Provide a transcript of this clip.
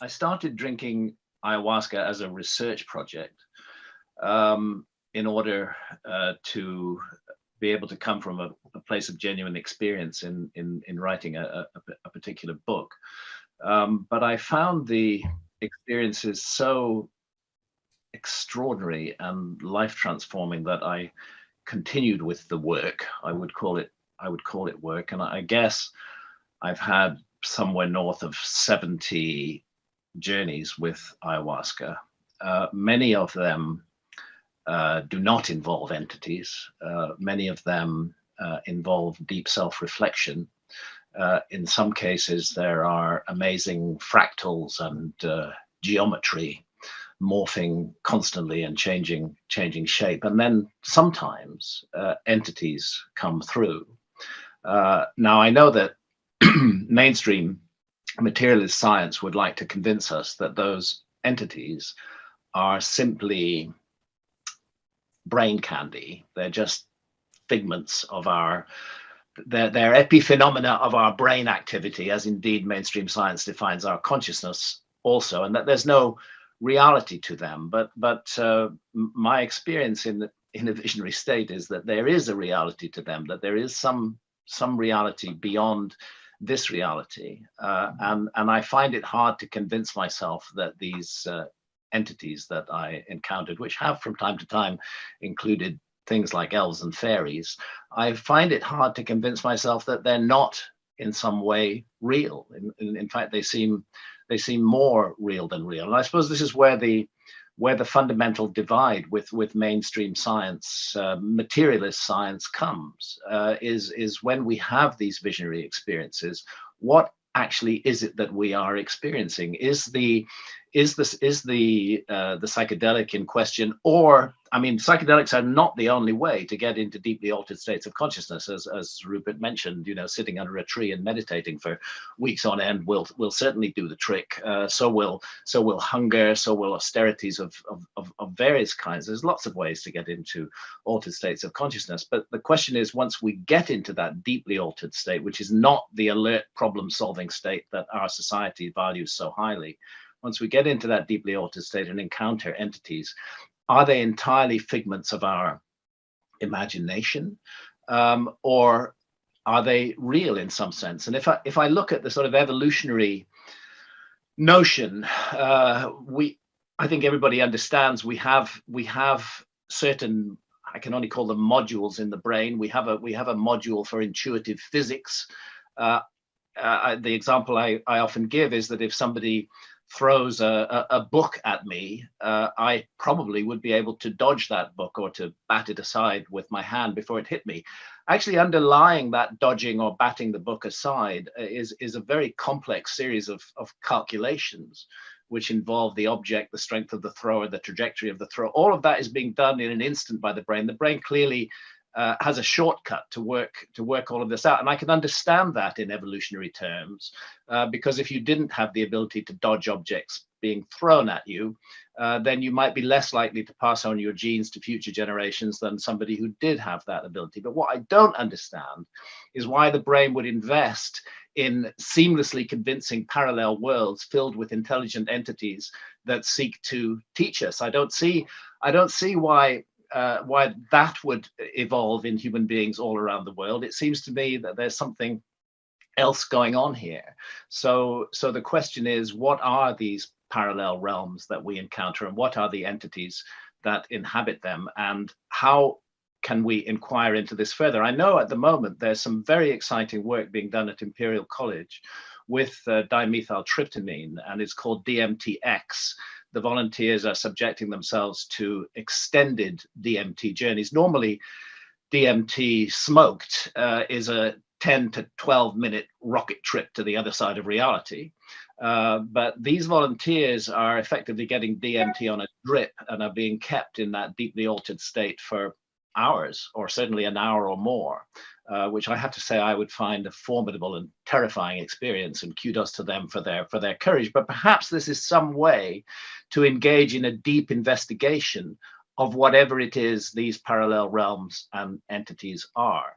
I started drinking ayahuasca as a research project in order to be able to come from a place of genuine experience in writing a particular book. But I found the experiences so extraordinary and life transforming that I continued with the work. I would call it work. And I guess I've had somewhere north of 70 journeys with ayahuasca. Many of them do not involve entities. Many of them involve deep self-reflection. In some cases, there are amazing fractals and geometry morphing constantly and changing shape. And then sometimes entities come through. Now, I know that mainstream materialist science would like to convince us that those entities are simply brain candy. They're just figments of they're epiphenomena of our brain activity, as indeed mainstream science defines our consciousness also, and that there's no reality to them. But my experience in a visionary state is that there is a reality to them, that there is some reality beyond this reality, and I find it hard to convince myself that these entities that I encountered, which have from time to time included things like elves and fairies, I find it hard to convince myself that they're not in some way real. In fact, they seem more real than real. And I suppose this is where the fundamental divide with mainstream science, materialist science, comes, is when we have these visionary experiences. What actually is it that we are experiencing? Is the psychedelic in question, or psychedelics are not the only way to get into deeply altered states of consciousness, as Rupert mentioned. Sitting under a tree and meditating for weeks on end will certainly do the trick. So will hunger, so will austerities of various kinds. There's lots of ways to get into altered states of consciousness, but the question is, once we get into that deeply altered state, which is not the alert problem-solving state that our society values so highly, once we get into that deeply altered state and encounter entities, are they entirely figments of our imagination, or are they real in some sense? And if I look at the sort of evolutionary notion, I think everybody understands we have certain, I can only call them modules in the brain. We have a module for intuitive physics. The example I often give is that if somebody throws a book at me, I probably would be able to dodge that book or to bat it aside with my hand before it hit me. Actually, underlying that dodging or batting the book aside is a very complex series of calculations, which involve the object, the strength of the thrower, the trajectory of the throw. All of that is being done in an instant by the brain. The brain clearly has a shortcut to work all of this out. And I can understand that in evolutionary terms, because if you didn't have the ability to dodge objects being thrown at you, then you might be less likely to pass on your genes to future generations than somebody who did have that ability. But what I don't understand is why the brain would invest in seamlessly convincing parallel worlds filled with intelligent entities that seek to teach us. I don't see why that would evolve in human beings all around the world. It seems to me that there's something else going on here. So the question is, what are these parallel realms that we encounter, and what are the entities that inhabit them, and how can we inquire into this further? I know at the moment there's some very exciting work being done at Imperial College with dimethyltryptamine, and it's called DMTX. The volunteers are subjecting themselves to extended DMT journeys. Normally, DMT smoked is a 10 to 12 minute rocket trip to the other side of reality. But these volunteers are effectively getting DMT on a drip and are being kept in that deeply altered state for hours, or certainly an hour or more, which I have to say I would find a formidable and terrifying experience, and kudos to them for their courage. But perhaps this is some way to engage in a deep investigation of whatever it is these parallel realms and entities are.